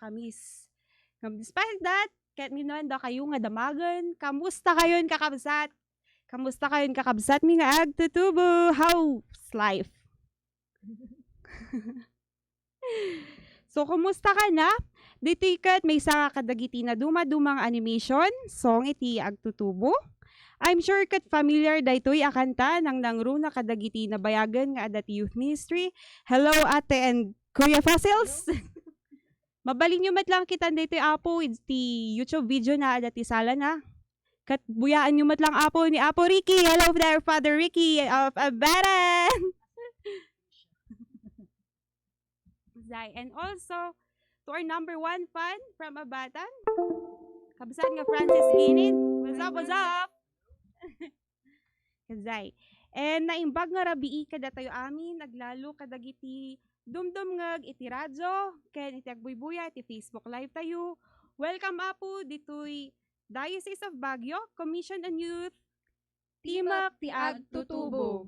kamis. Despite that, ket minuan da kayo nga damagan. Kamusta kayon kakabsat? Kamusta kayon kakabsat mi nga agtutubo? How's life? So, kumusta ka na? Dito ikat may isa kadagiti na dumadumang animation, song iti agtutubo. I'm sure kat familiar daytoy akanta nang nangro na kadagiti na bayagan nga adat youth ministry. Hello ate and Kuya Fossils. Mabalin nyo matlang kita daytoy apo iti YouTube video na adat isala na. Kat buyaan nyo matlang apo ni Apo Ricky. Hello there, Father Ricky of Abaran. And also, to our number 1 fan from Abatan, kabsat nga Francis Ginit. What's up, what's up? Kazay. And naimbag nga rabii kada tayo amin, naglalo kadagiti dumdum ngag iti radyo, ken iti agbuybuya, iti Facebook live tayo. Welcome apo ditoy Diocese of Baguio, Commission on Youth, Timak ti Agtutubo.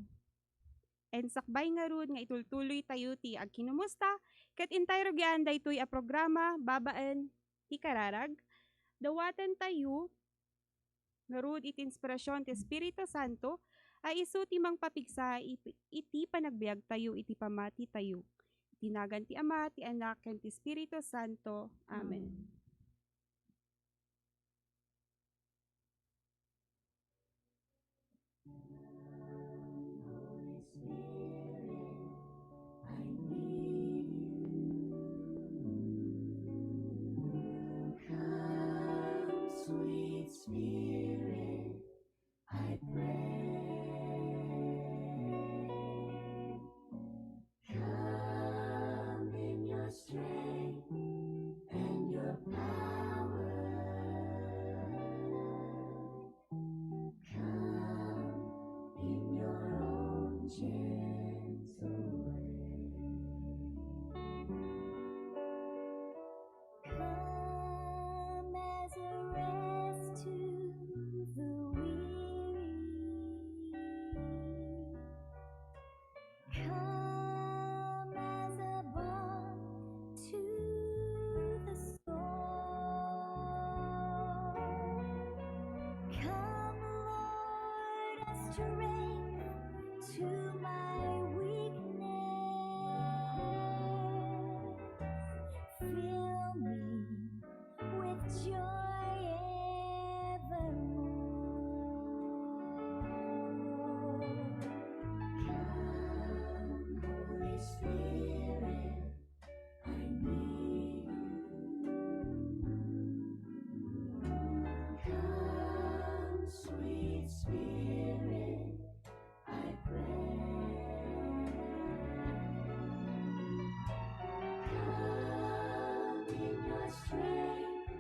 And sakbay nga rod nga itultuloy tayo ti agkinumusta, ket intay rogyan daytoy a programa babaan ti kararag. Dawatan tayo nga rod iti inspirasyon ti Espiritu Santo ay isu ti mangpapigsa iti panagbiag tayo iti pamati tayo. Tinagan ti Ama, ti Anak, ken ti Espiritu Santo. Amen. Sweet Spirit, I pray. Come in your strength and your power. Come in your own gentle way. Come as a rest to the weary. Come as a balm to the soul. Come, Lord, as strength to my weakness. Fill me with joy evermore. Come, Holy Spirit, I need you. Come, sweet Spirit, I pray. Come in your strength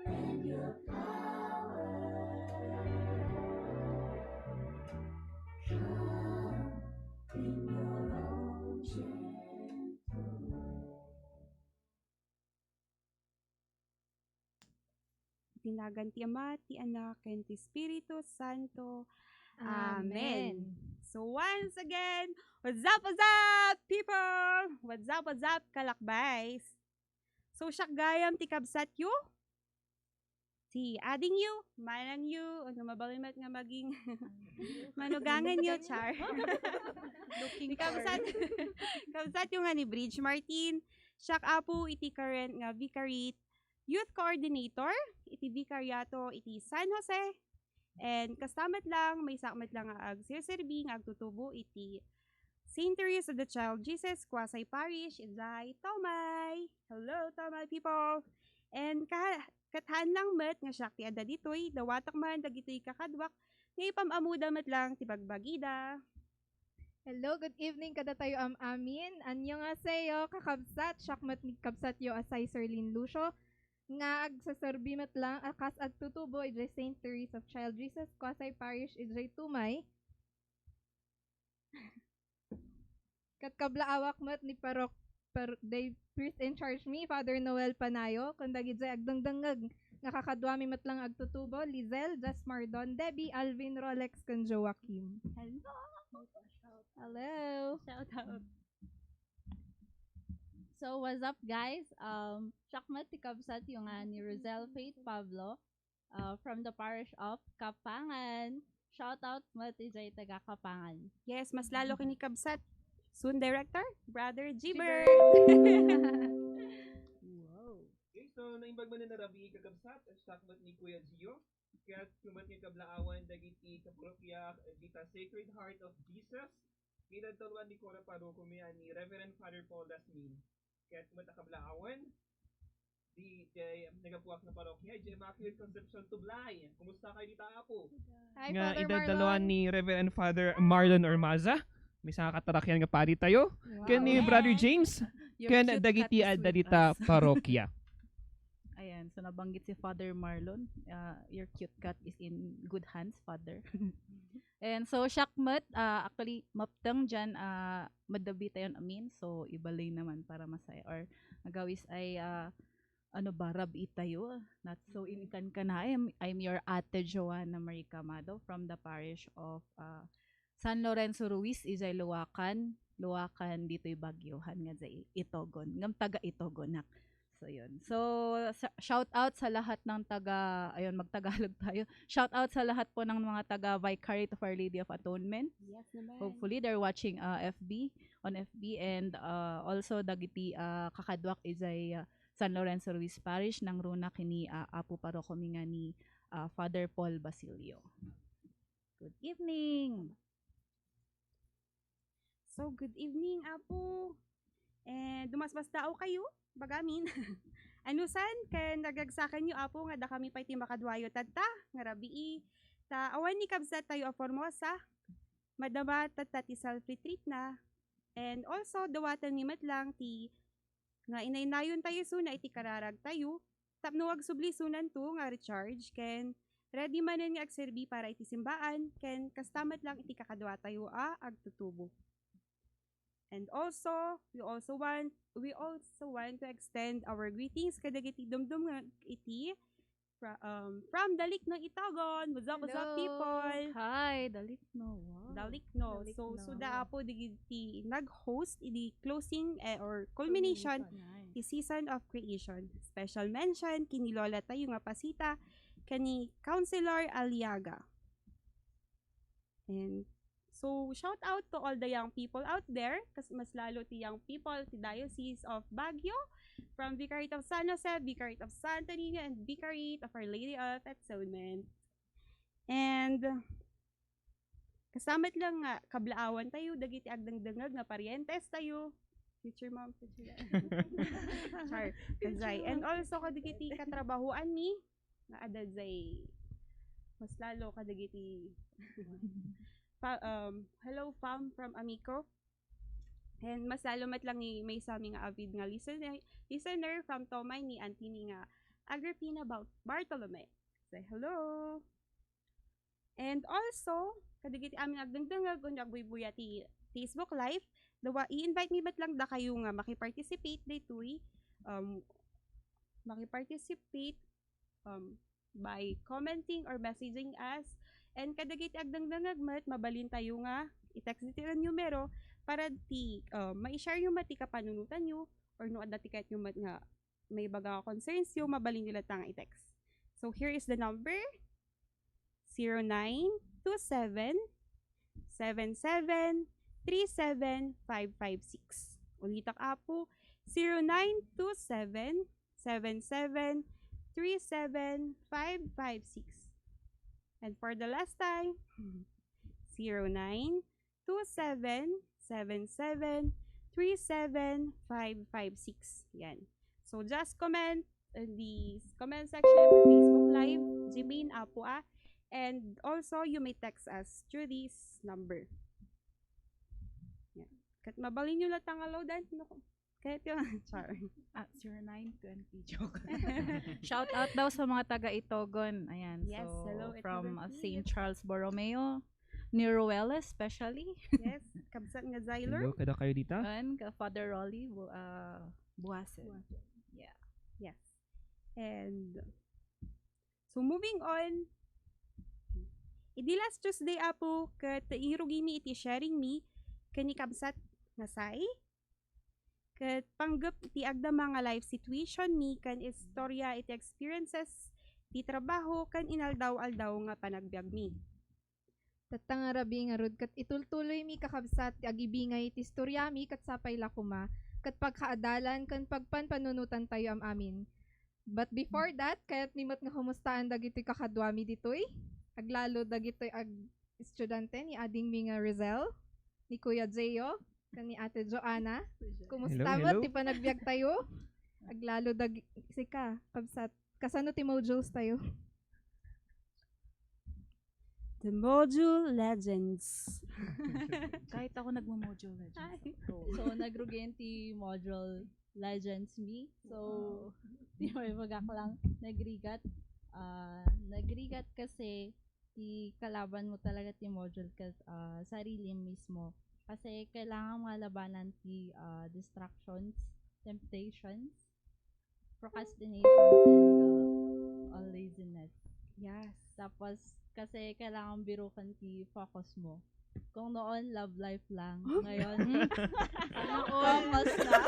and your power. Come in your own gentle way. Tinagan ti Ama, ti Anak, ken ti Espiritu Santo. Amen. So once again, what's up, people? What's up, kalakbays? So siyak gayam ti kabsat yu? Si ading yu, manang yu, o mabalimat nga maging manugangan yu, char. Looking kabsat yu nga ni Bridge Martin. Siyak apo iti current nga Vicariate Youth Coordinator, iti Vicariato, iti San Jose. And kastamat lang, may sakmat lang nga ag sirserbi nga agtutubo iti St. Teresa of the Child Jesus, Kwasay Parish, Izay, Tomay. Hello, Tomay people. And kathaan lang met nga siya ti ada ditoy, dawatak man dagitoy kakadwak, ngay pamamuda met lang ti bagbagida. Hello, good evening kada tayo amin. Annyeonghaseyo, kakabsat, syakmat ni kabsat yo asay Serlin Lucio. Nga agsaserbi met lang akas agtutubo idre St. Teresa of Child Jesus, Kwasay Parish, idre Tumay. Kat kablaawak met ni they priest in charge me, Father Noel Panayo, kung dagid say agdangdangag nga kakadwami met lang agtutubo, Lizelle, Jasmardon, Debbie, Alvin, Rolex, kan Joaquim. Hello. Hello. Shout out. So, what's up, guys? Shakmat tikabsat yung nga ni Rosel Faith Pablo from the parish of Kapangan. Shout out mo tijay taga Kapangan. Yes, mas lalo kinikabsat. Soon director, Brother Jiber. Jiber. Wow. Okay, so naimbag man na rabi kakabsat at sakmat ni Kuya Gio. Kaya kumat ni kablaawan dagiti kaparokya dita Sacred Heart of Jesus. Kita tuluan ni Cora Parokumi ni Reverend Father Paul Lasmin. Kaya kumat kablaawan di nagapuak na parokya di Immaculate Conception Tublay. Kumusta kayo dita apo? Hi, Nga Father idadalawan Marlon. ni Reverend Father Marlon Ormaza. May sa katarakyan nga pari tayo. Wow. Ken ni Brother James. Your Ken cute dagiti cat is with adalita us. parokya. Ayan, so nabanggit si Father Marlon. Your cute cat is in good hands, Father. And so, Shakmat, actually, maptang dyan, madabi tayo amin. So, ibalay naman para masaya. Or, nagawis ay, ano ba, rabi tayo. Not so inikan ka na. I'm your Ate Joanna Marie Camado from the parish of San Lorenzo Ruiz, Izay Luwakan. Luwakan, dito'y Bagyohan nga sa Itogon. Ngam taga Itogon nak. So, yun. So, shout out sa lahat ng taga, ayun, magtagalog tayo. Shout out sa lahat po ng mga taga Vicariate of Our Lady of Atonement. Yes naman. Hopefully, they're watching on FB. And also, dagiti kakadwak is ay San Lorenzo Ruiz Parish ng runa kini Apo Paroko nga ni Father Paul Basilio. Good evening! So, good evening, Apo. And dumasbas tao kayo, bagamin. Anusan, kaya nagagsakan nyo, Apo, nga da kami pa iti makadwayo tadta, nga rabii. Ta, awan ni kabsat tayo a Formosa, madama tadta ti self-retreat na. And also, dawatan ni matlang ti, nga inaynayon tayo suna, iti kararag tayo. Tapno wag subli sunan to, nga recharge, ken ready manen nga agserbi para iti simbaan, ken kastamat lang iti kakadwa tayo agtutubo. And also, we also want to extend our greetings kadagiti dumdum nga iti from Dalik no Itagon. What's up Hello. people? Hi, Dalik no. Wow. Dalik no. Dalik So no. suda apo digiti nag-host iti closing or culmination Nice. ti season of creation. Special mention kini Lola tayo nga pasita kani Counselor Aliaga. And so, shout out to all the young people out there, kasi mas lalo ti young people, ti Diocese of Baguio, from Vicariate of San Jose, Vicariate of Santa Niña, and Vicariate of Our Lady of Atonement. And, kasamat lang nga, kablaawan tayo, dagiti agdangdangag nga parientes tayo. Future mom, future dad. Char, kazay. And also, kadagiti katrabahuan ni, nga adadzay, mas lalo kadagiti hello fam from Amico. And mas lalomat lang ni may sa aming avid nga listener from Tomay ni Auntie ni nga Agripina Bartolome. Say hello. And also, kadagiti aming agdangdangag kung nagbuybuya ti Facebook Live, dawa i-invite mi bat lang da kayo nga makiparticipate daytoy. Makiparticipate by commenting or messaging us. And kadagiti agdangdangag mat, mabalin tayo nga, i-text dito ang numero para ti ma-share yung mati kapanunutan nyo or no adati kahit yung mat nga may baga concerns yung mabalin nila tang i-text. So here is the number 0927 77 37556. Ulitak apo 0927 77 37556. And for the last time, 092777375556. Yan. So just comment in the comment section of the Facebook Live, Jimin Apo and also you may text us through this number. Yan. Kat mabalin nyo lang tangalaw dan. Kahit yung, sorry. 0920 joke. Shout out daw sa mga taga Itogon. Ayan. Yes, so, hello, from Itogon St. Charles Borromeo, ni Ruelas especially. Yes, kabsat nga Zyler. Hello, kada kayo dita? And Father Rolly Buasen. Yeah. Yes. And so moving on, idi last Tuesday apo kat irugi mi iti sharing mi kani kabsat nga say Kat panggap iti agda mga life situation mi kan istorya iti experiences ti trabaho kan inaldaw-aldaw nga panagbiag mi. Tatang arabi nga rod kat itultuloy mi kakabsat ti agibingay ti istorya mi kat sapay lakuma kat pagkaadalan kan pagpanpanunutan tayo amin. But before that, kaya't nimot nga humustaan dagitoy kakadwa mi ditoy. Aglalo dagitoy ag estudyante ni ading mi nga Rizel, ni Kuya Jeyo, kan ni Ate Joanna. Kumusta Hello, mo? hello. Ti panagbiag tayo? Aglalo sika, kabsat. Kasano ti modules tayo? The Module Legends. Kahit ako nagmo-module legends. So, nagrugin ti module Legends Me. So, di may magak lang nagrigat. Nagrigat kasi ti kalaban mo talaga ti module sarili mismo. Kasi kailangan malabanan ti distractions, temptations, procrastinations, and all laziness. Yes. Tapos, kasi kailangan birukan ti focus mo. Kung noon, love life lang. Ngayon, focus na.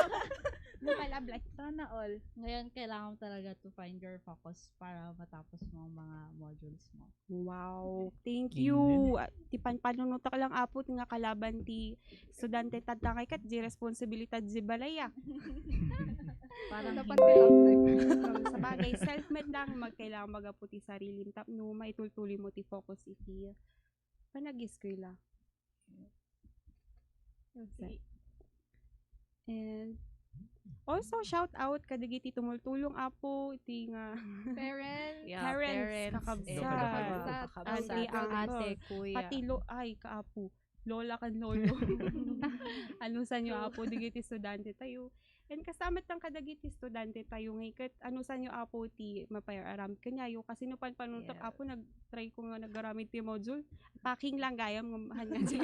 Sana all. Ngayon, kailangan mo talaga to find your focus para matapos mo ang mga modules mo. Wow. Thank you. Ti panpanunutak lang apot nga kalaban ti estudyante tatakay kat di responsibilidad di balaya. Parang Dapat hindi. love life. Sa bagay, self-made lang magkailangan magaputi sarili tapno maitultuloy mo ti focus iti panag-eskwela. And also shout out kadagiti tumultulong apo iti nga Parents. Yeah, Parents, kakabsat, kakabsat, auntie, uncle, ate, kuya. pati ay kaapo lola kan lolo. Ano sa nyo apo digiti estudyante tayo. And kasamat lang kadagiti estudyante tayo ngayon ano sa nyo apo ti mapayaram kanyayo kasi no panuntok Yeah. apo nag-try ko nga nagaramit ti module packing lang gayam hanya si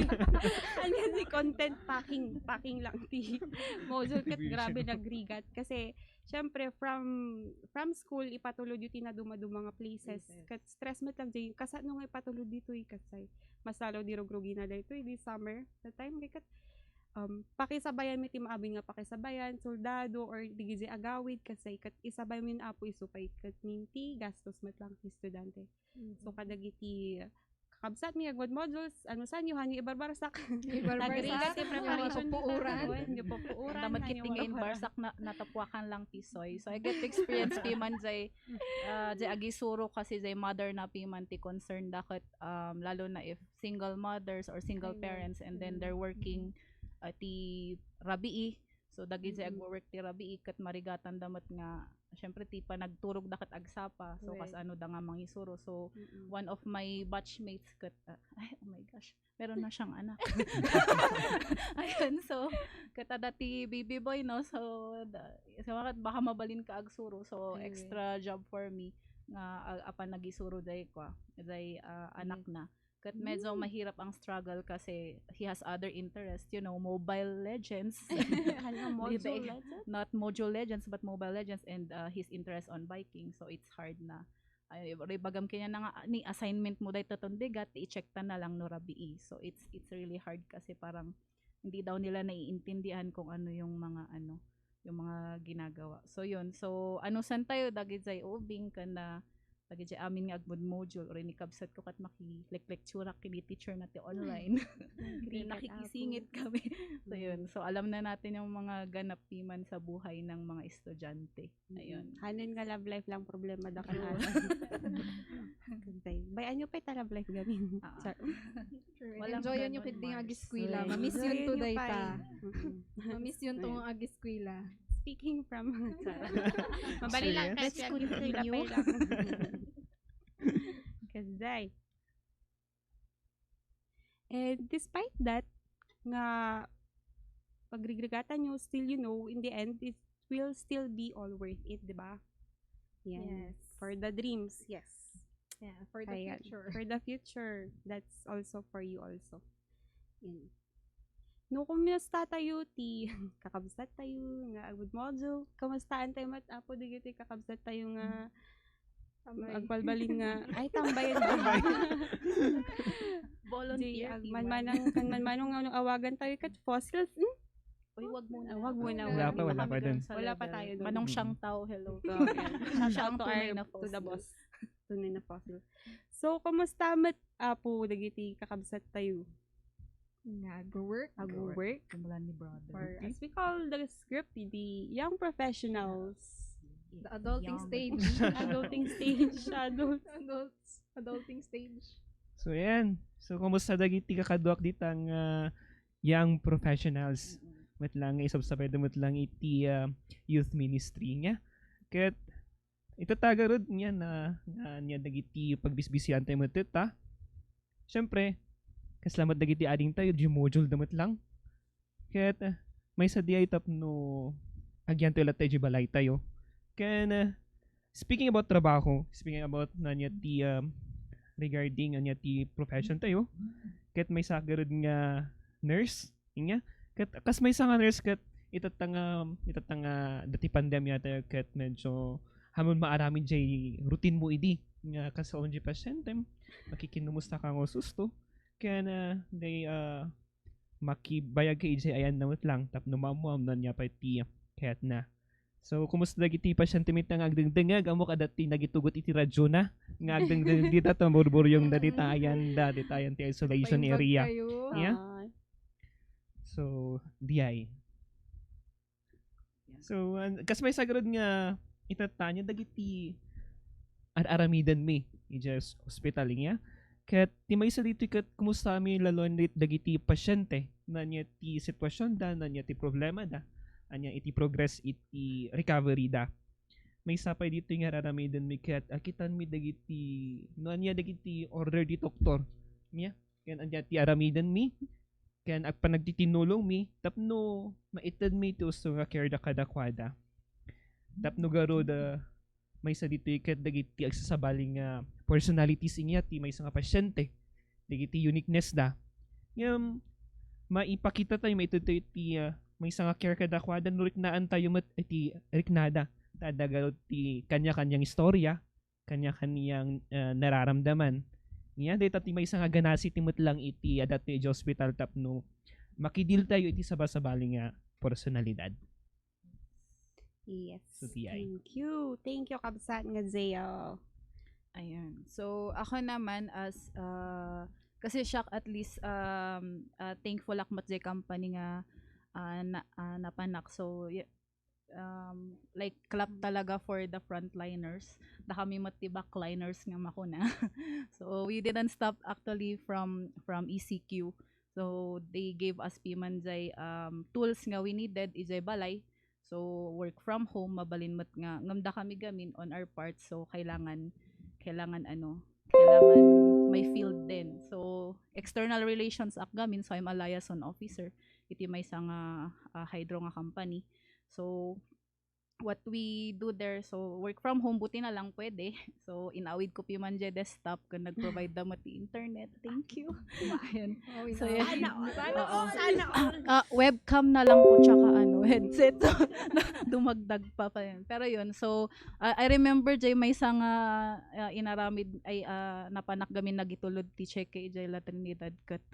hanya si content packing lang ti module kat grabe nagrigat kasi syempre from school ipatulod yung tinaduma-duma nga places kat stress mo lang dyan kasano nga ipatulod dito kasay mas lalo di rogrugi na dito di summer the time kat pakisabayan mi ti maabi nga pakisabayan soldado or digizi agawid kasi kat isabay min apo isupay kat minti gastos mat lang ti estudyante so kadagiti kakabsat mi agwad modules ano sa inyo hanyo ibarbarsak nagrigat ti preparation mi yung pupuuran Damat kiting ngayon barsak na natapwakan lang pisoy. So I get to experience piman jay agisuro kasi jay mother na piman ti concern dakot lalo na if single mothers or single parents and then they're working ti rabii. So dagi jay agwo-work ti rabii kat marigatan damat nga syempre ti pa nagturog dakat agsapa. So kas ano da nga mangisuro. So one of my batchmates kat ay oh my gosh meron na siyang anak. Ayun, so katada ti baby boy no. So baka mabalin ka agsuro. So extra job for me nga apan nagisuro day ko day anak na. Kat medyo mahirap ang struggle kasi he has other interests, Mobile Legends. Module Legends? Not Mobile Legends but Mobile Legends and his interest on biking. So it's hard na bagam kanya na nga ni assignment mo day toton bigat i-check ta na lang no rabii. So it's really hard kasi parang hindi daw nila naiintindihan kung ano yung mga ginagawa. So yun. So ano san tayo dagit jay ubing kana lagi dyan amin nga agmod module or inikabsat ko kat lecture kini teacher natin online. Nakikisingit kami. So yun. So alam na natin yung mga ganap piman sa buhay ng mga estudyante. Ayun. Hanin nga love life lang problema da kanala. Bayan nyo pa love life gamin. Walang Enjoyan nyo ganon, kiting Mars. agiskwila. Mamiss yun to day ta. Mm-mm. Mamiss yun tong agiskwila. Speaking from mabali lang Serious? kasi continue lang. Kasi and despite that nga pagrigregatan nyo still in the end it will still be all worth it, di ba? Yes. For the dreams, yes. Yeah, for the Ayan. future. For the future, that's also for you also. Yan. No, kumusta tayo ti kakabsat tayo nga agud module. Kamustaan tayo mat apo digiti kakabsat tayo nga agbalbalin nga ay tambayan ba. Volunteer. Manmanong nga awagan tayo kat fossils. Uy, wag muna. Wag muna. Wala pa dun. Wala pa tayo dun. Manong siyang tao, hello. Shout out to tunay our, na to the fossil. boss. Tunay na fossil. So, kumusta mat po dagiti kakabsat tayo? Nag-work.Ag-work? Kumulan ni brother. Or as we call the script, the young professionals. The adulting stage. Adulting stage. Adulting stage. So, yan. So, kumusta dagiti kakaduak ditang young professionals? Mat lang, isabsabay damot lang iti youth ministry niya. Kat, ito tagarod niya na niya dagiti pagbisbisihan tayo mo ta. Siyempre, kasalamat dagiti ading tayo, di module damot lang. Kat, may sadya itap no agyan tayo latay di balay tayo. Kan, speaking about trabaho, speaking about na niya ti regarding niya ti profession tayo, kat may sagarod nga nurse, niya. Kat, kas may nga nurse kat itatanga dati pandemya tayo kat medyo hamon maaramin jay routine mo idi nga kasaon di pasyente makikinumusta ka ngo susto kaya na they makibayag ka ijay ayan namot lang tapno mamuam na niya pa iti kaya't na. So kumusta dagiti pasyente mit nga agdengdengag amo kadati nagitugot iti radyo na nga agdengdeng dita ta burburyong daditayan ti isolation Paimbag area. kayo. Yeah. So, DI. So, kas may sagrod nga itatanya dagiti aramidan mi ijas hospital niya. Kat ti may sa dito kat kumusta mi lalon dagiti pasyente na niya ti sitwasyon da na niya ti problema da anya iti progress iti recovery da. May sapay dito nga aramidan mi kat akitan mi dagiti no anya dagiti order di doktor niya. Ken anya ti aramidan mi ken agpa nagtitinulong mi tapno maitad mi to so nga care da kadakwada tapno garo da may sa dito ikat dagiti agsasabaling nga personalities inya ti may nga pasyente dagiti uniqueness da ngam maipakita tayo maitad tayo ti may nga care kadakwada no riknaan tayo mat iti riknada tada garo ti kanya-kanyang istorya kanya-kanyang nararamdaman niya data ti may nga ganasi timot lang iti dati iti hospital tapno makidil tayo iti sabasabali nga personalidad. Yes. So, TI. Thank you, kabsat nga Zeo. Ayan. So, ako naman as kasi siya at least thankful ako matjay company nga napanak. So, like clap talaga for the frontliners. Da kami mati backliners nga makuna. So, we didn't stop actually from ECQ. So, they gave us pimanjay tools nga we needed ijay balay. So, work from home, mabalin mat nga ngamda kami gamin on our part. So, kailangan may field din. So, external relations ak gamin. So, I'm a liaison officer. Iti may nga hydro nga company. So, what we do there, so work from home, buti na lang pwede. So, inawid ko piman dyan desktop kung nag-provide damat ti internet. Thank you. Ayan. So, yan. Webcam na lang po tsaka headset. Dumagdag pa yan. Pero yun, so, I remember jay may nga inaramid ay napanak gamin nagitulod ti Cheque jay la Trinidad kat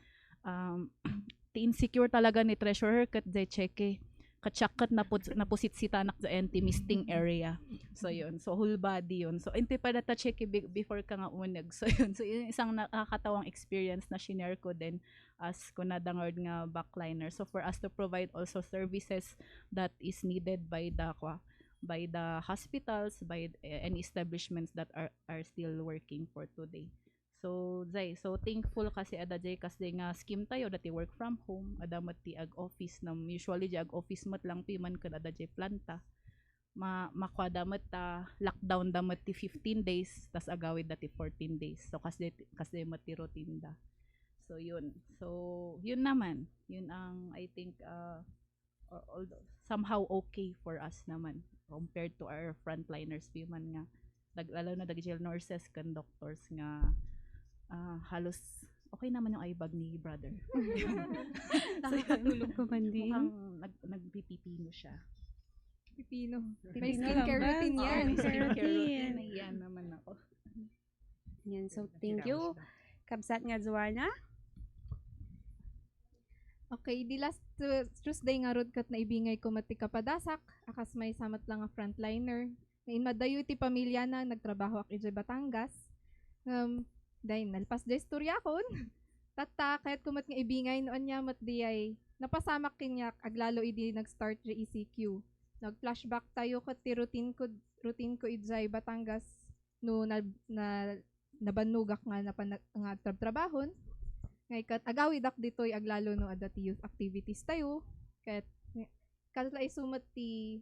ti insecure talaga ni treasurer kat jay Cheque katsakat napusit si tanak sa anti misting area. So yun. So whole body yun. So hindi pa data check before ka nga unag. So yun. So yun isang nakakatawang experience na shinare ko din as kunadangard nga backliner. So for us to provide also services that is needed by the hospitals, by any establishments that are still working for today. So, so thankful kasi ada jay kasi nga scheme tayo dati work from home, ada mati ag office nam usually jay ag office mat lang piman kad ada jay planta. Makwada mat lockdown da mati 15 days tas agawid dati 14 days. So kasi mati routine da. So yun. So yun naman. Yun ang I think somehow okay for us naman compared to our frontliners piman nga lalo na dagiti nurses kan doctors nga halos okay naman yung eyebag ni brother. Nakakatulog ka man din. Mukhang nagpipipino siya. Pipino. Pipino May lang skincare ba? routine yan. May skincare routine. Naiyan naman ako. Yan, so thank you. Kabsat nga Joanna. Okay, di last Tuesday nga rod kat na ibingay ko mati kapadasak, akas may samat lang nga frontliner. Ngayon madayo ti pamilya na nagtrabaho ak ijay Batangas. Dahil nalpas da istorya kon. Tata, kahit kumat nga ibingay noon niya mat di ay napasamak kinyak aglalo idi nag-start di ECQ. Nag-flashback tayo kat ti routine ko ijay Batangas no nabanugak nga nga trabahon. Ngay kat agawid ak ditoy aglalo no adati youth activities tayo kat kala isumat ti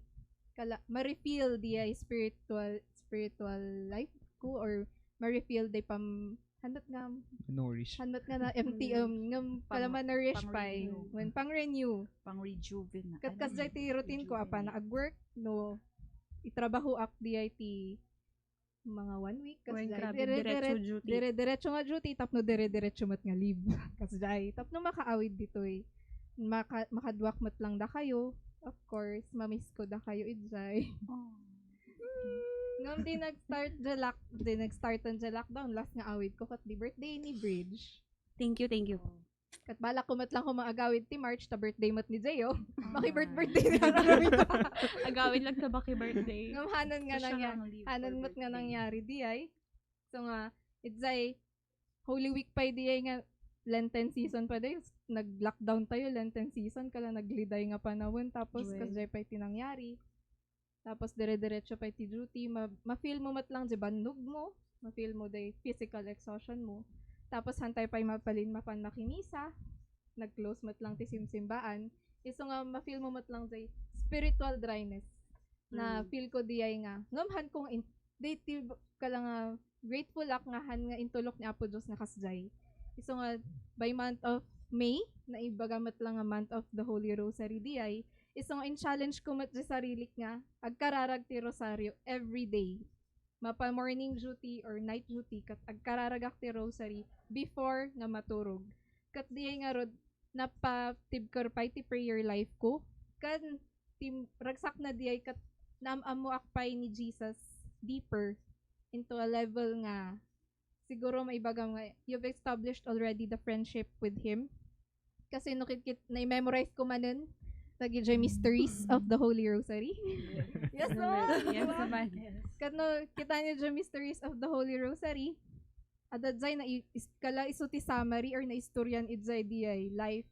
kala ma-refill di ay spiritual life ko or ma-refill di pam handat nga Nourish. na empty ngam kala ma-nourish pa pang-renew. when pang-renew Pang-rejuven na. kat kasjay ti routine ko apa na ag-work no itrabaho ak di ay ti mga 1 week When kasjay grabe, diretso duty. dire-diretso nga duty tapno dire-diretso mat nga leave kasjay tapno makaawid ditoy makaduak mat lang da kayo of course mamiss ko da kayo ijay ngam di nag-start ang lockdown last nga awid ko kat di birthday ni Bridge Thank you. kat balak ko mat lang ko maagawid ti March ta birthday mat ni Jayo maki-birthday na namin Agawin lang ka baki birthday. ngam hanan nga hanan mat nga nangyari di ay so nga ijay Holy Week pa di ay nga Lenten season pa day nag-lockdown tayo Lenten season kala nagliday nga panahon tapos Well. kasjay pa iti nangyari tapos dire-diretso pa iti duty ma-feel mo mat lang di bandog mo ma-feel mo day physical exhaustion mo tapos hantay pa mapalin mapan makinisa nag-close mat lang ti simsimbaan iso nga ma-feel mo mat lang day spiritual dryness na feel ko di ay nga ngamhan kong day kala nga grateful ak nga han nga intulok ni Apo Diyos nga kasjay iso nga by month of May na ibagamat lang nga month of the Holy Rosary di ay iso nga in-challenge ko mat di sarili nga agkararag ti rosaryo every day mapa morning duty or night duty kat agkararag ti rosary before nga maturog kat di ay nga rod napatibkar pa ti prayer life ko kan ragsak na di ay kat naamamo akpay ni Jesus deeper into a level nga siguro maibagam nga you've established already the friendship with him kasi no kit na-memorize ko manen tagi mysteries of the Holy Rosary yes no Yes naman. kano kita niyo dyan mysteries of the Holy Rosary adadzay na kala iso ti summary or na istoryan idzay di ay life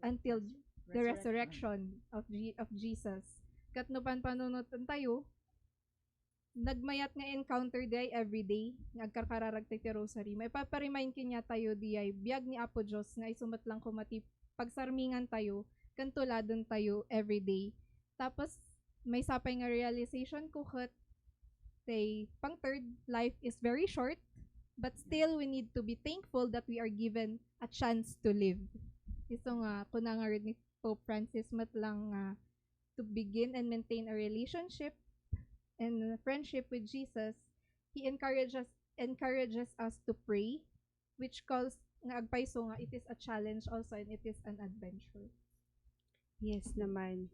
until the resurrection of Jesus kat no panunutan tayo nagmayat nga encounter day every day nagkarkararag ti rosary may paparemind kinya tayo di ay biyag ni Apo Diyos nga isumat lang kumati pagsarmingan tayo kantuladon tayo every day tapos may sapay nga realization ko kat say pang third life is very short but still we need to be thankful that we are given a chance to live iso nga kuna nga rin ni Pope Francis mat lang to begin and maintain a relationship and friendship with Jesus, he encourages us to pray, which calls nga agpaiso nga it is a challenge also and it is an adventure. Yes naman.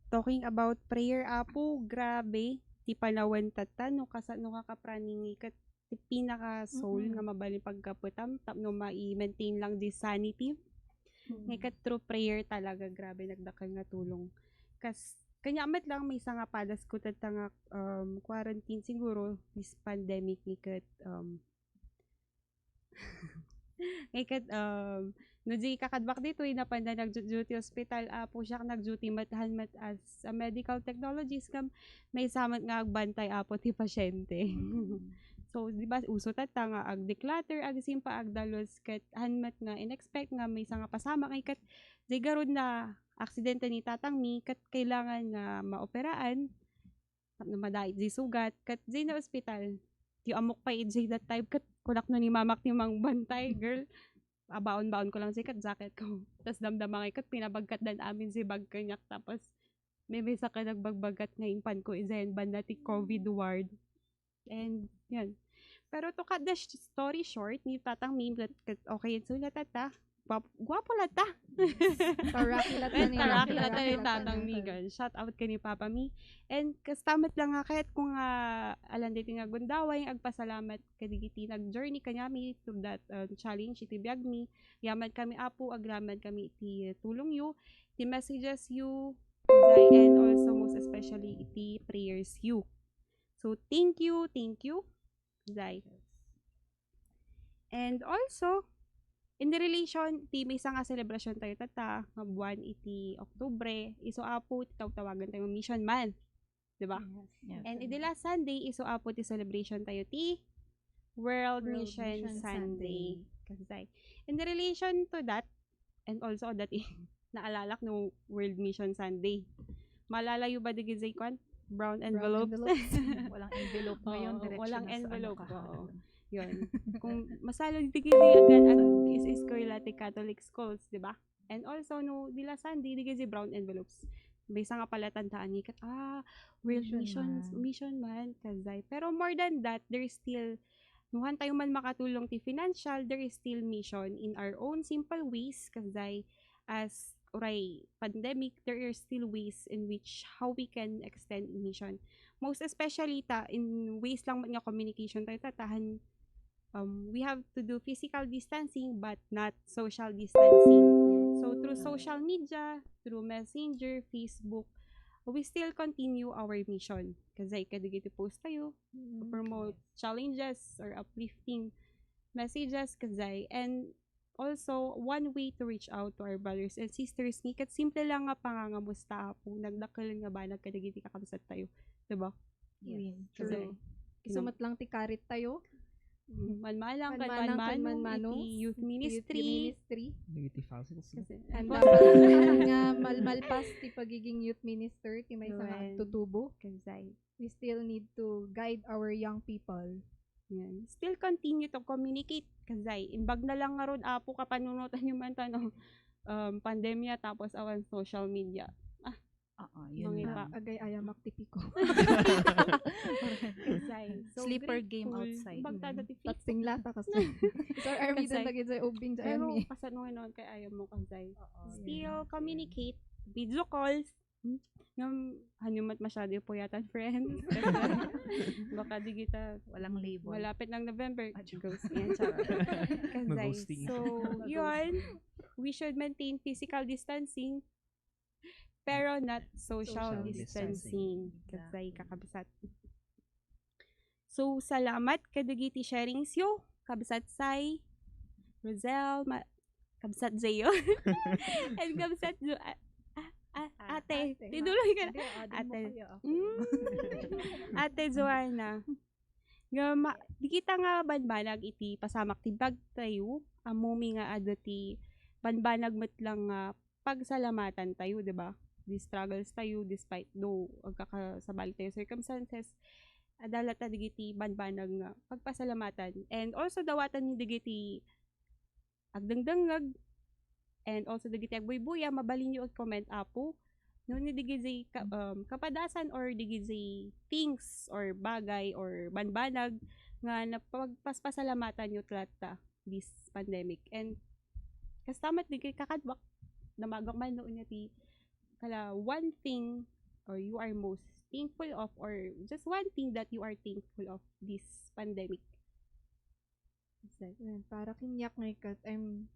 Talking about prayer, Apo, grabe. Ti panawan tata, no kakapraning kat ti pinaka soul nga mabalin pagkaputam, tapno ma-maintain lang di sanity. Nga kat through prayer talaga, grabe nagdakal nga tulong. Kanya amat lang may nga padas ko nga quarantine siguro this pandemic ni kat no di kakadbak dito napanda nag-duty hospital po siya nag-duty matahan as a medical technologist kam may samat nga agbantay apo ti pasyente. So di ba uso tata nga ag declutter ag simpa ag dalos kat hanmat nga inexpect nga may nga pasama kay kat di garod na aksidente ni tatang mi kat kailangan nga maoperaan na madait di sugat kat di na ospital di amok pa ijay that time kat kulak no ni mamak ni mang bantay girl abaon-baon ko lang si kat jacket ko tas damdamang kat pinabagkat dan amin si bag kanyak tapos may sa ka nagbagbagat nga impan ko izayan banda ti COVID ward and yan pero to cut the story short ni tatang mi okay so na tata guwapo lata. Taraki lata ni tatang mi girl. Shout out ka ni Papa Mi. And kastamat lang nga kahit kung alam dito nga gundaway agpasalamat kadigiti nag-journey kanyami to that challenge iti biag mi. Yaman kami apo agraman kami iti tulong you, iti messages you, Zay, and also most especially iti prayers you. So thank you, Zay. And also, in the relation, iti may nga celebration tayo tata, nga buwan iti Oktubre, iso apo, tawagan tayo mission month. Diba? Yes. And iti last Sunday, iso apo ti celebration tayo ti World Mission Sunday. Kasi, in the relation to that, and also that naalalak no World Mission Sunday. Malalayo ba di gizay kwan? Brown envelopes? Walang envelope ngayon. Oo, Diretso walang na sa envelope, ano ka. oo. Yun. Kung masalo di gizay agad ang is-escoil ti Catholic schools, di ba? And also, no, dila Sunday, di gizay brown envelopes. Bisa nga pala tandaan ni kat, World Mission man, kazay. Pero more than that, there is still, nuhan tayo man makatulong ti financial, there is still mission in our own simple ways, kazay, as oray pandemic, there are still ways in which how we can extend mission. Most especially in ways lang man nga communication tayo tatahan, we have to do physical distancing but not social distancing. So through social media, through Messenger, Facebook, we still continue our mission. Kasi kadigiti post tayo, to promote challenges or uplifting messages kasi. And also, one way to reach out to our brothers and sisters, ni kat simple lang nga pangangamusta po, nagdakalan nga ba, nagkadigiti kakabasat tayo. Diba? Yes, Kasi, true. Isumat lang ti karit tayo. manmalang, Kanmanang, kanmanmano, iti youth ministry. Negative falsels. Kasi, And dapat nga malmalpas ti pagiging youth minister, ti may Yun. isang tutubo. kasi, We still need to guide our young people. yan. Still continue to communicate kasi imbag na lang nga ron apo kapanunutan yung man tanong pandemya tapos awan social media. Oo, yun Mga lang. Agay ayamak tipiko. Kasi, so Sleeper game grateful. outside. Imbag tada ti Facebook. Tatsing lata kasi. So army Kasay. na lagi sa ubing sa Pero army. kasanuhin nun kay ayaw mo kasi. Oo, Still communicate. Video calls. Yung hanyumat masyado po yata friends. Kasi baka di kita Walang label. malapit ng November. Joke. Ghost yan, charot. Kasi, Mag-ghosting. so, yun, we should maintain physical distancing pero not social Social distancing. Kasi kakabsat. So, salamat kadagiti sharings yo. Kabsat say, Rosel, kabsat Zayo. And kabsat jo, ate. Tinuloy ka na. Ate. Ate Joanna. Nga di kita nga banbanag iti pasamak ti bag tayo. Amumi nga ado ti banbanag met lang nga pagsalamatan tayo, di ba? Di struggles tayo despite though agkakasabali tayo circumstances. Adala ta digiti banbanag nga pagpasalamatan. And also dawatan ni digiti agdangdangag and also digiti agbuy-buya mabalin nyo ag-comment apo. No ni digiti kapadasan or digiti things or bagay or banbanag nga napagpaspasalamatan nyo tlata this pandemic. And kastamat digiti kakadwak namagak man noon niya ti kala one thing or you are most thankful of or just one thing that you are thankful of this pandemic. Ayan, para kinyak ngay kat, I'm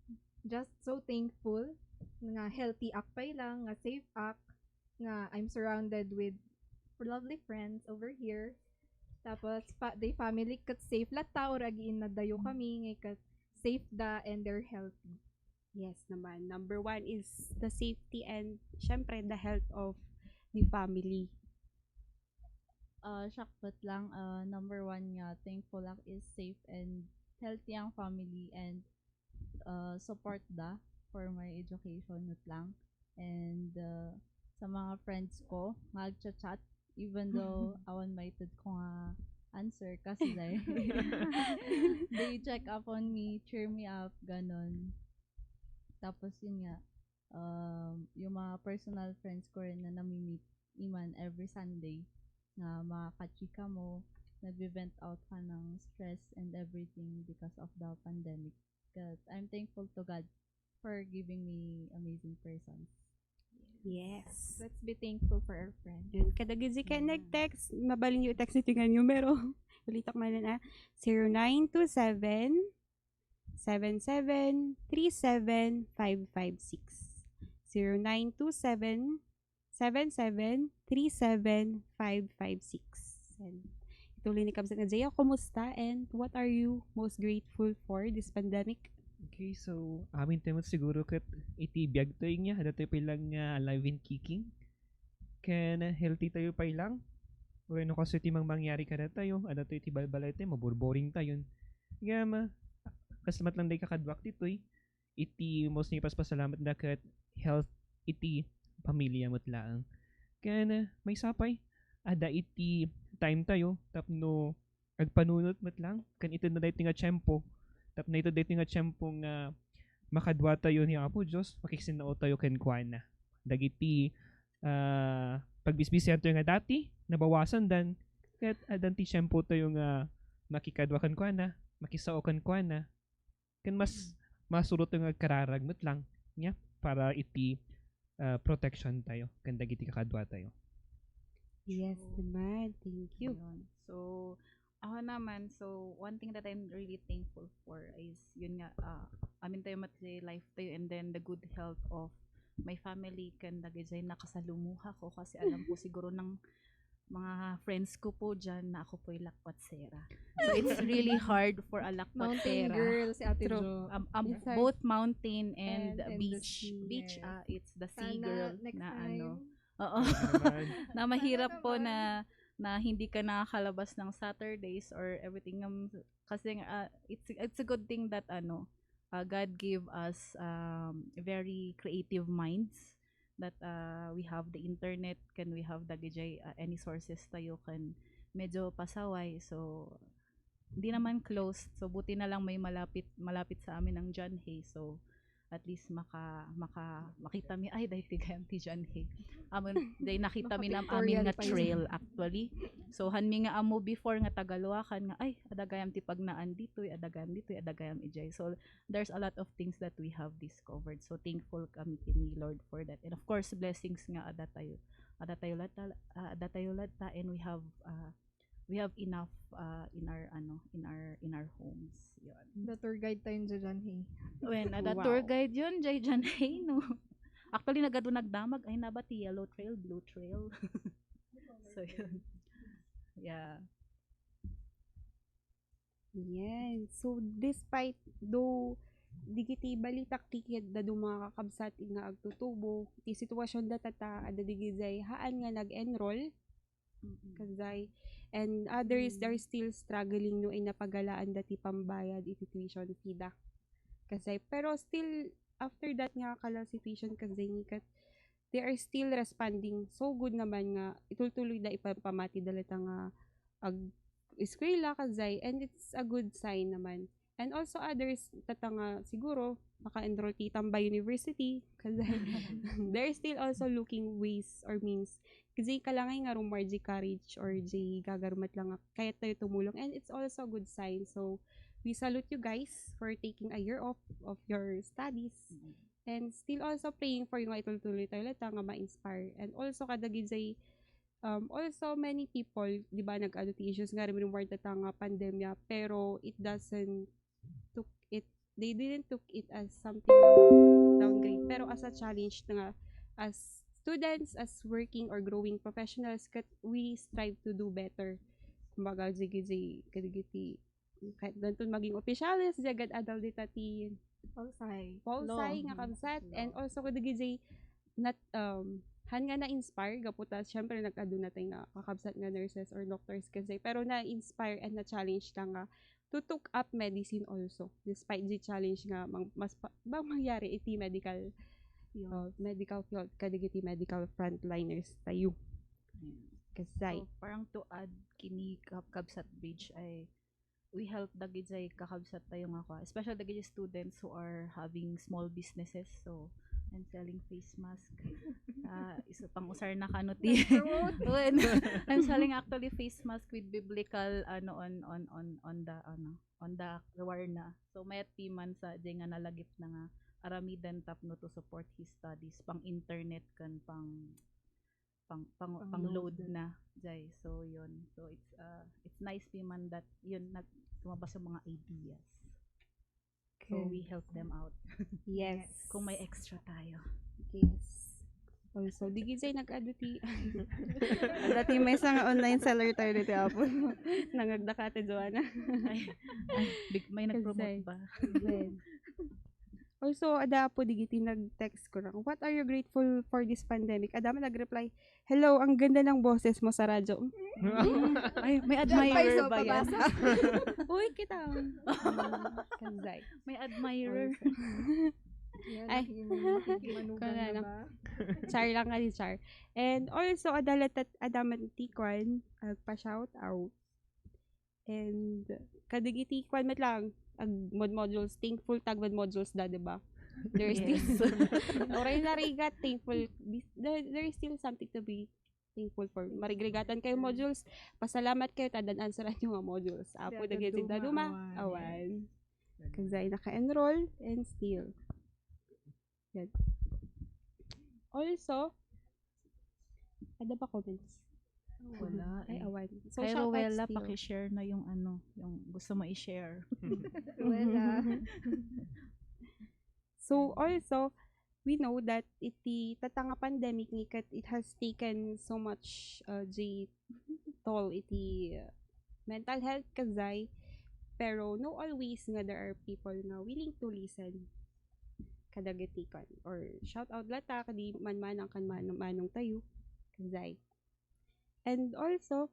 just so thankful nga healthy akpay lang, nga safe ak, nga I'm surrounded with lovely friends over here. Tapos the family kat safe lata or agiin na dayo kami ngay kat safe da and they're healthy. Yes naman. Number one is the safety and syempre the health of the family. Shakpat lang, number one nga, thankful lang is safe and healthy ang family and support da for my education nut lang. And sa mga friends ko, mag-chat even though awan maitud ko nga answer kasi they check up on me, cheer me up, ganon. Tapos yun nga, yung mga personal friends ko rin na nami-meet iman every Sunday nga makachika mo, nag-vent out ka ng stress and everything because of the pandemic. Because I'm thankful to God for giving me amazing persons. Yes. Let's be thankful for our friends. Yun, kadagid si ka nag-text, mabaling yung text ito nga numero. Ulitak man na 0927 77 37 556. 0927 77 37 556. And ituloy ni Kamsat nga Jaya, kumusta and what are you most grateful for this pandemic? Okay, so amin tayo siguro kat itibiyag tayo niya. Ada tayo pilang alive and kicking. Kan healthy tayo pa ilang. O ano kasi timang mangyari ka na tayo. Ada tayo tibalbalay tayo. Maburboring tayo. Gama. Kaslamat lang day kakadwak dito eh. Iti most nipas pasalamat na kat health iti pamilya mo't laang. Kan may sapay. Ada iti time tayo. Tapno agpanunot mo't lang. Kan ito na dahi nga tiyempo. Tap na ito dating nga tiyempong makadwa tayo ni Apo Diyos, makisinao tayo kenkwana. Dagiti pagbisbisyan tayo nga dati, nabawasan dan, kat adan ti tiyempo tayo nga makikadwa kenkwana, makisao kenkwana, kan mas masurot tayo nga kararagmat lang, niya, para iti protection tayo, kan dagiti kakadwa tayo. Yes, naman. Thank you. Yun. So, ako naman, so one thing that I'm really thankful for is yun nga, amin tayo matay life tayo and then the good health of my family kan dagay nakasalumuha ko kasi alam ko siguro ng mga friends ko po dyan na ako po'y lakwatsera. So it's really hard for a Mountain lakwatsera. girl si Ate True. Jo. It's hard. Both mountain and, And the beach. sea, Beach, yes. it's the sea Sana girl next na time. ano. Oo. Naman. Na mahirap Sana po naman. na hindi ka nakakalabas ng Saturdays or everything kasi it's a good thing that God gave us very creative minds that we have the internet, can we have any sources tayo kan medyo pasaway, so hindi naman closed, so buti na lang may malapit sa amin ang John Hay, so at least makita mi ay dahil tigayam ti John Hay. Dahil nakita mi nam amin nga Maka-pictorial pa yun. trail actually. So han mi nga amo before nga Tagaluakan nga ay adagayam ti pagnaan ditoy, adagayam ijay. So there's a lot of things that we have discovered. So thankful kami kini Lord for that. And of course blessings nga ada tayo lata and we have enough in our homes. Yun. The tour guide tayo dyan, hey. When ada Wow. tour guide yun, jay dyan hey, no. Actually, nagdamag, ay nabati, yellow trail, blue trail. So, yun. Yeah. Yan. So, despite though digiti balitak tikid da do mga kakabsat nga agtutubo, ti sitwasyon da tata ada digizay haan nga nag-enroll kazay and others are still struggling no ay napagalaan dati pambayad iti tuition fee da. Kasi pero still after that nga kala situation kazay nikat they are still responding so good naman nga itultuloy da ipapamati dalita nga ag eskwela kazay and it's a good sign naman. And also others tatanga siguro maka-enroll ti Tambay University kasi they're still also looking ways or means kasi kalangay nga rumar di courage or di gagarumat lang kaya tayo tumulong and it's also a good sign. So we salute you guys for taking a year off of your studies and still also praying for yung itultuloy tayo lata nga ma-inspire and also kadagid say also many people di ba nag-ano ti issues nga rin rumar tatanga pandemya pero it doesn't they didn't took it as something na downgrade pero as a challenge na nga as students, as working or growing professionals we strive to do better kumbaga zigi kadigiti kahit danton maging opisyalis jagad adal dita ti Paulsay nga kamsat and also kadigiti not han nga na-inspire gaputa syempre nag-aduna tay nga kakabsat nga nurses or doctors kasi pero na-inspire and na-challenge lang nga to took up medicine also despite the challenge nga mas bang mangyari iti medical field kadigiti medical frontliners tayo kasay So, parang to add kini kabsat bridge ay we help dagiti kakabsat tayo nga kwa, especially dagiti students who are having small businesses, so I'm selling face mask. Isa pang usar na kanuti. I'm selling actually face mask with biblical on the warna. So may timan sa di nga nalagip na nga aramidan tapno to support his studies pang internet kan pang load na jay. So yun, so it's nice man that yun tumabas yung mga ideas, so we help them out Yes. kung may extra tayo. Yes. Also, di gid say nag-aduti. Dati may isang online seller tayo dito apon. Nangagdakate Joanna. May nag-promote Kasi- ba? Also, ada po digiti nag-text ko lang. What are you grateful for this pandemic? Ada man nag-reply, "Hello, ang ganda ng boses mo sa radyo." Ay, may Diyan pa admirer iso, ba yan? pabasa. Uy, kita. Kanzay. May admirer. Yan, Ay. makikimanugan Kaya na lang. ba? Char lang nga ni Char. And also, adalat at adaman tikwan, pa-shout out. And kadigiti kwan met lang, ag mod modules, thankful tag mod modules da, diba? There's Yes. this, oray na rigat, thankful, there is still something to be thankful for. Marigrigatan kayo modules, pasalamat kayo, tadan answeran yung mga modules. Apo, Dagan dagyan duma, duma, awan. awan. Kazay naka-enroll, and still. Yan. Also, ada pa comments? Wala Ay, eh. awan. So, Kay shoutouts Rowella, still. paki-share na yung yung gusto mo i-share. Wala. So also, we know that iti tatanga pandemic ni kat it has taken so much toll iti mental health kazay, pero no always nga there are people na willing to listen kadagiti kan or shout out lata kadi manmanang kan manong tayo kazay. And also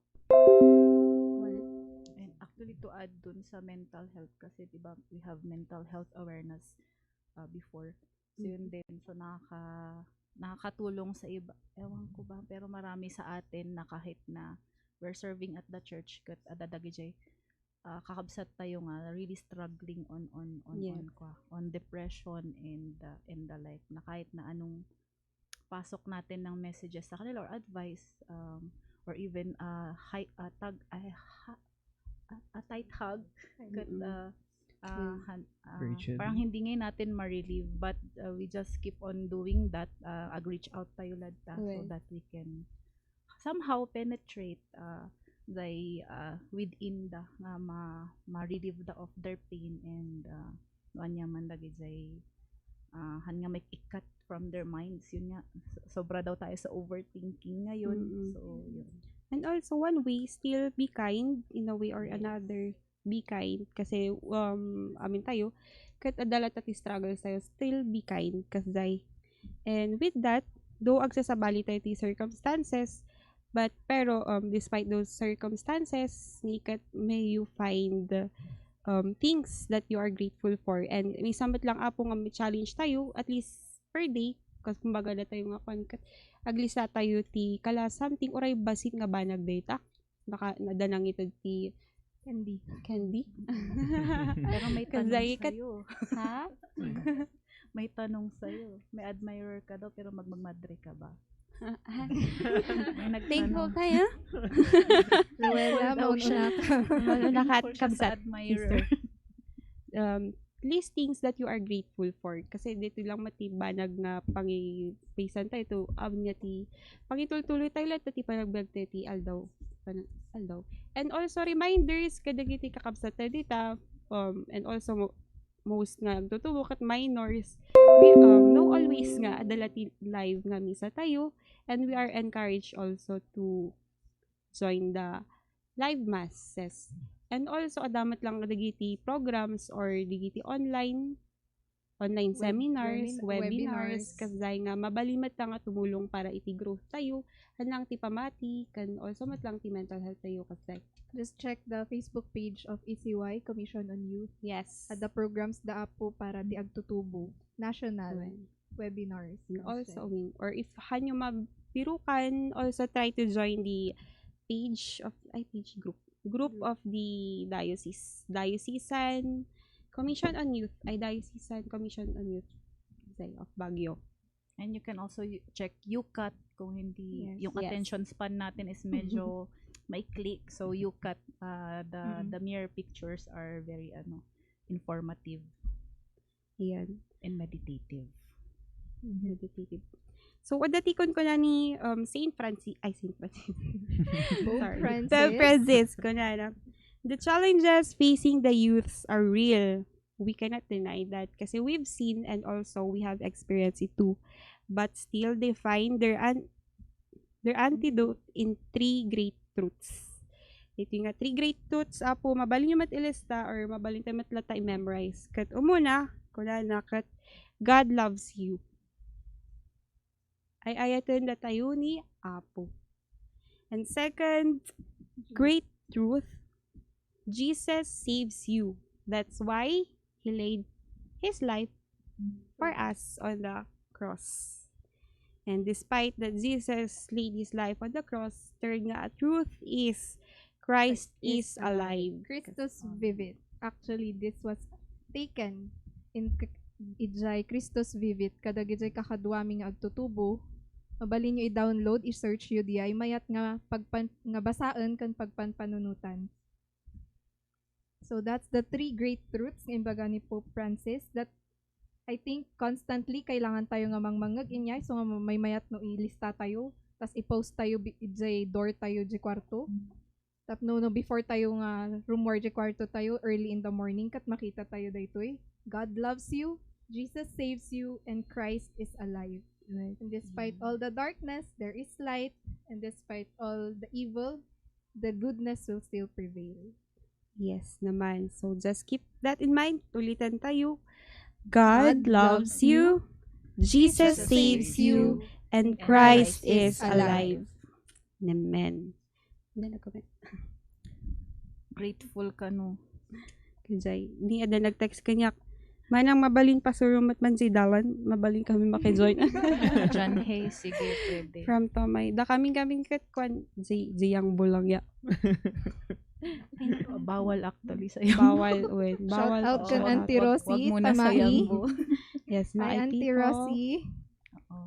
And actually to add dun sa mental health kasi 'di ba we have mental health awareness before. So yun din, so nakakatulong sa iba. Ewan ko ba, pero marami sa atin na kahit na we're serving at the church kat adadagijay kakabsat tayo nga really struggling Yes. on depression and the like, na kahit na anong pasok natin ng messages sa kanila or advice or even a tight hug kat Virtually. parang hindi ngayon natin ma-relieve, but we just keep on doing that, reach out tayo ladta so Right. that we can somehow penetrate within the nga ma-relieve the of their pain and anya man dagit han nga may ikat from their minds. Yun nga, sobra daw tayo sa overthinking ngayon. Mm-mm. So yun. And also, one way, still be kind in a way or Yes. another. Be kind. Kasi, amin tayo, kahit adalat at struggles tayo, still be kind. Kasi, and with that, though agsasabali tayo ti circumstances, pero despite those circumstances, may you find things that you are grateful for. And may samot lang apo nga may challenge tayo, at least per day, kasi kumbaga na tayo nga konkat, aglisa tayo ti kala something oray basit nga banag data. Nadanang ito ti candy. Pero may tanong Kazay kat- sa'yo. Ha? May tanong sa'yo. May admirer ka daw pero magmamadre ka ba? May Thankful nagtanong. tayo. Rowella, daw siya. Mauna ka Thankful siya sa kabsat. admirer. List things that you are grateful for. Kasi dito lang matibanag nga pangipisan tayo to niya ti pangitultuloy tayo lahat ti panagbiag tayo ti aldaw. And also reminders kadagiti kakabsat tayo dita and also most nga nagtutubo kat minors we no always nga adalati live nga misa tayo, and we are encouraged also to join the live masses. And also, adamat lang dagiti programs or dagiti online seminars, webinars, kasay nga mabalimat lang nga tumulong para iti growth tayo, hanlang ti pamati, kan also matlang ti mental health tayo kasay. Just check the Facebook page of ECY, Commission on Youth. Yes. At the programs da apo para di agtutubo. National webinars. And also, or if hanyo mapirukan, also try to join the group of the Diocesan Commission on Youth of Baguio. And you can also check UCAT kung hindi Yes. yung Yes. attention span natin is medyo may click. So UCAT, the mere pictures are very informative. Ayan. And meditative. Meditative. So, wadatikon ko na ni Saint Francis. Pope Sorry. Francis. Pope Francis ko na. The challenges facing the youths are real. We cannot deny that kasi we've seen and also we have experienced it too. But still, they find their antidote in 3 great truths. Ito nga, 3 great truths apo, mabalin nyo matilista or mabalin tayo matlata i-memorize. Kat umuna, kuna na, kat God loves you. Ay ayatin na tayo ni apo. And second, great truth, Jesus saves you. That's why He laid His life for us on the cross. And despite that Jesus laid His life on the cross, third nga truth is Christ is alive. Christus vivit. Actually, this was taken in ijay Christus vivit. Kadag ijay kakadwami nga agtutubo. Mabalin nyo i-download, i-search yun di ay mayat nga nga basaan kan pagpanpanunutan. So that's the 3 great truths ng imbaga ni Pope Francis that I think constantly kailangan tayo nga mangmangag inyay. So nga may mayat no ilista tayo. Tas i-post tayo ijay door tayo di kwarto. Tapno no before tayo nga room war di kwarto tayo early in the morning kat makita tayo daytoy. God loves you, Jesus saves you, and Christ is alive. Right. And despite all the darkness, there is light. And despite all the evil, the goodness will still prevail. Yes naman. So just keep that in mind. Ulitan tayo. God loves you, Jesus saves you, and Christ is alive. Amen. Hindi na comment. Grateful ka no. Kajay. Hindi ada nag-text kanya. Manang mabalin pa sa room at man si Dalan. Mabalin kami makijoin. John Hay, sige, pwede. From Tomay. Da kaming kat kwan. Ziyang bulang ya. Bawal actually sa'yo. Bawal. Wait. Shout Bawal. out po. kay Auntie Wag Rosie, mo na Tamahi. sayang mo. Yes, Hi, my Auntie people. Rosie.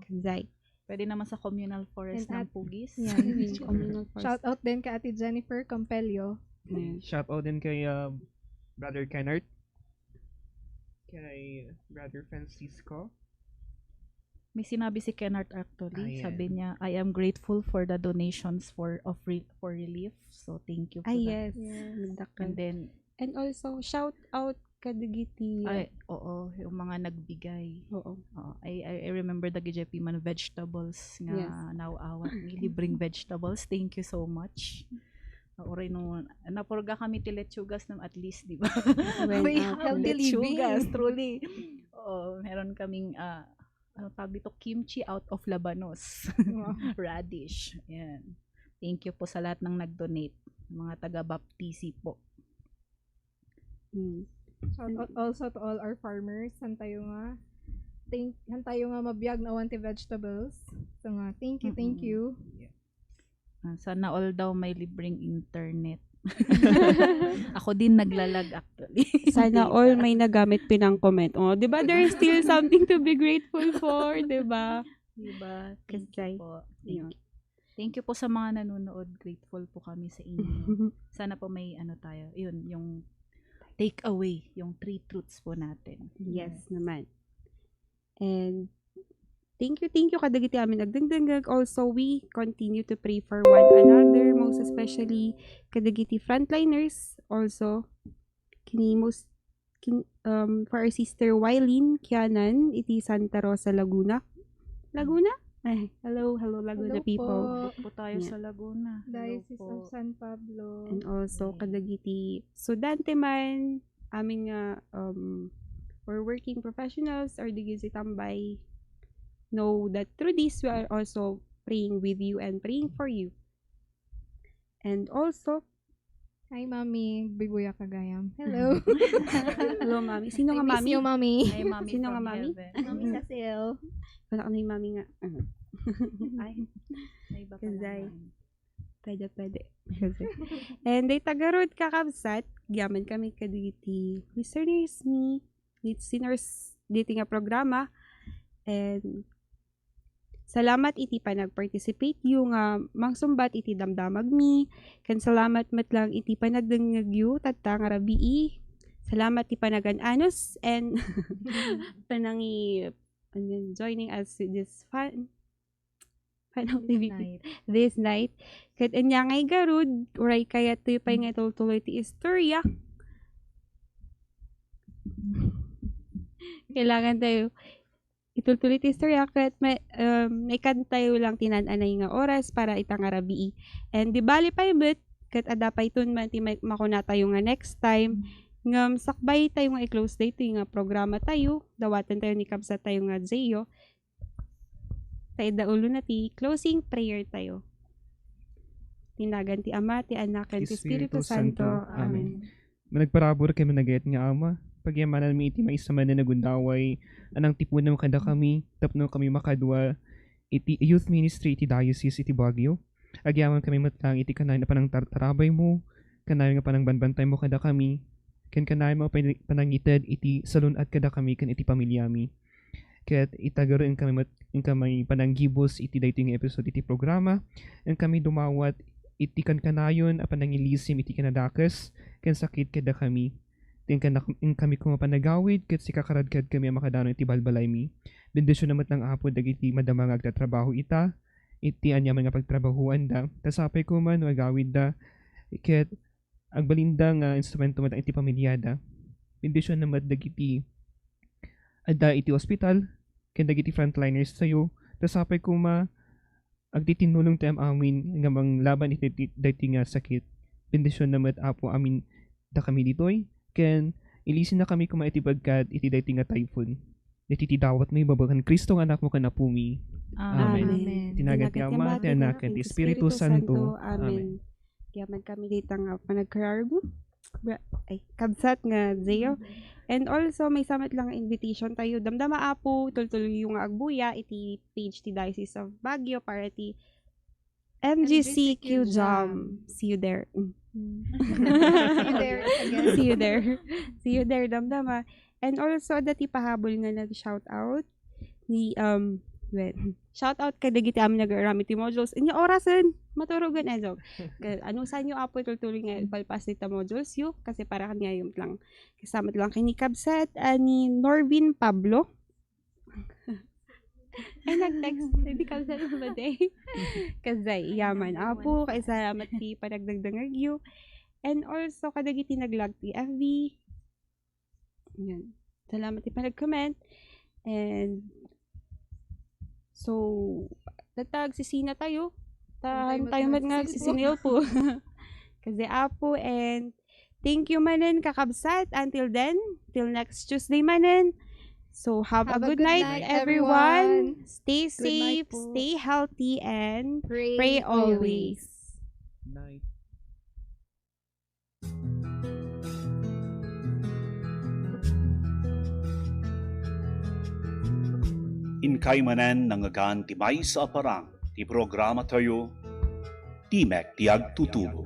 Kajay. Pwede naman sa communal forest And ng Pugis. Yan. Communal force. Shout out din kay Ate Jennifer Campello. Ayan. Shout out din kay Brother Kennard. Kay Brother Francisco. May sinabi si Kennard actually. Ayan. Sabi niya, I am grateful for the donations for relief. So, thank you for Ay, that. yes. Yes. Nagdakal. And then, And also, shout out kadagiti. ay, oo, yung mga nagbigay. Oo. Oo, I remember the GJP man vegetables nga Yes. nauawat. Libreng vegetables. Thank you so much. Oray no, napurga kami ti lechugas ng at least, di ba? When, We ah, have healthy lechugas, living. truly. Oo, meron kaming, ano tawag dito, kimchi out of Labanos. Radish. Yan. Thank you po sa lahat ng nag-donate. Mga taga-baptisi po. Shout out also to all our farmers. Han tayo nga mabiyag na wanti vegetables. So nga, thank you. Sana all daw may libreng internet. Ako din naglalag actually. Sana all may nagamit pinang comment. Oh, 'di ba? There is still something to be grateful for, 'di ba? Diba? Thank Kasay. you po. Yun. Thank you po sa mga nanonood. Grateful po kami sa inyo. Sana po may ano tayo. Yun, yung take away. Yung 3 truths po natin. Yes naman. And thank you kadagiti amin nagdangdangag. Also, we continue to pray for one another, most especially kadagiti frontliners. Also, for our sister Wylene Kianan, iti Santa Rosa, Laguna. Laguna? Ay, hello Laguna Hello people. po. Po tayo Yeah. sa Laguna. Hello Diocese po. of San Pablo. And also, Okay. kadagiti sudante man, amin nga, for working professionals or digiti tambay, know that through this, we are also praying with you and praying for you. And also, Hi, Mami. Bibuya Kagayam. Hello. hello, Mami. Sino nga, I miss Mami? you, Mami. Ay, Mami Sino from nga, Mami? heaven. Mami Cecil. Wala ka na yung Mami nga. Ay, may iba pala Kazay. naman. Pwede. And they tagarod kakabsat, gaman kami kaditi listeners me, listeners dito nga programa. And salamat iti pa nag-participate yung mangsumbat iti damdamag mi. Kan salamat mat lang iti pa nagdangag yu tatta nga rabii. salamat ti panagan-anos and joining us with this fun activity this night. Kat anya ngay garud, uray kaya to yung nga tuloy ti istorya. Kailangan tayo ituloy ti istorya kat may tayo lang tinananay nga oras para itang arabii. And di bali pa ibet, kat adapay tun man ti makuna tayo nga next time. Ngam sakbay tayo nga i-close date nga programa tayo. Dawatan tayo ni Kabsat tayo nga Zeyo. Tayo daulo na ti closing prayer tayo. Tinagan ti Ama, ti Anak, ti Espiritu Santo. Amen. Managparabor kami nagayat nga Ama. Pagyamanan mi iti maisaman na nagundaway. Anang tipunan kada kami. Tapno kami makadwa. Iti youth ministry iti diocese iti Baguio. Agyaman kami matlang iti kanay na panang tarabay mo. Kanay nga panang banbantay mo kada kami. Ken kanay mo panangited iti salon at kada kami ken iti pamilyami. Ket itagaroon kami kami pananggibos iti dating episode iti programa. En kami dumawat iti kanayon a panangilisim iti kanadakas ken sakit kada kami. Tin kami kuma panagawid ket si kakaradkad kami makadano iti balbalay mi. Bendisyon namat ng apo dagiti madama nga agtatrabaho ita. Iti anyaman nga pagtrabahuan da. Tasapay ko man magawid da. Ket agbalinda nga instrumento mat iti pamilyada. Bendisyon namat dagiti adda iti hospital ken dagiti frontliners sayo. Tasapay ko agtitinulong tayo amin nga laban iti dati nga sakit. Bendisyon namat apo amin da kami ditoy. Ken ilisin na kami kuma iti bagkat iti dati nga typhoon. Iti dawat may babakan Kristo nga anak mo kanapumi. Amen. Tinagat ti Ama, ti Anak, ti Espiritu Santo. Amen. Yaman kami dito nga panagkararbo. Kabsat nga Zeyo. And also, may samat lang invitation tayo. Damdama apo, tuloy yung agbuya, iti page ti Diocese of Baguio para ti MGCQ Jam. See you there. See you there. See you there, damdama. And also, dati pahabol nga nag-shout out ni, shout out ka dagiti amin nag-arami ti modules. Inyo orasan, maturugan ezo. Anong sa inyo apo tuloy nga palpas ni modules yu? Kasi para kanya yung lang. Kasamat lang kay ni Kabsat, ni Norvin Pablo. Ay, nag-text. Hindi Kabsat ba day? Kasi yaman apo, kay salamat ti panagdagdangag yu. And also, kadagiti naglag ti FB. Yan. Salamat ti panag-comment. And so, sisina tayo. Tayo sisinil po. Kasi apo and thank you manen kakabsat. Until then, till next Tuesday manen. So, have a good night everyone. Stay safe, stay healthy, and pray always. Night. Inkay manen nangagan ti may sa aparang ti programa tayo Timek ti Agtutubo.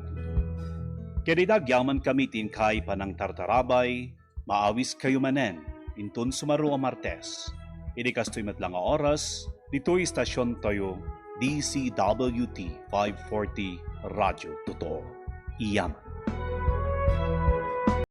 Kedidag yaman kami tinkay panang tartarabay, maawis kayo manen, intun sumaro a Martes. Idi kastoy matlang a oras, dito'y istasyon tayo DCWT 540 Radyo Totoo. Iyaman.